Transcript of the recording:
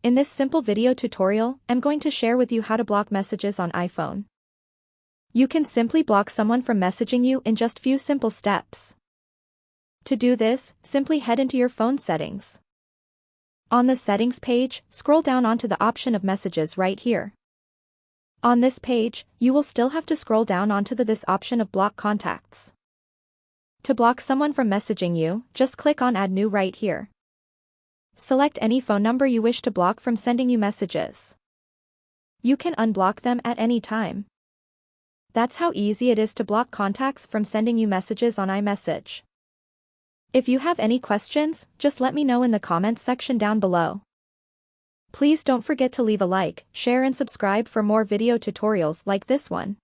In this simple video tutorial, I'm going to share with you how to block messages on iPhone. You can simply block someone from messaging you in just few simple steps. To do this, simply head into your phone settings. On the settings page, scroll down onto the option of messages right here. On this page, you will still have to scroll down onto this option of block contacts. To block someone from messaging you, just click on Add New right here. Select any phone number you wish to block from sending you messages. You can unblock them at any time. That's how easy it is to block contacts from sending you messages on iMessage. If you have any questions, just let me know in the comments section down below. Please don't forget to leave a like, share and subscribe for more video tutorials like this one.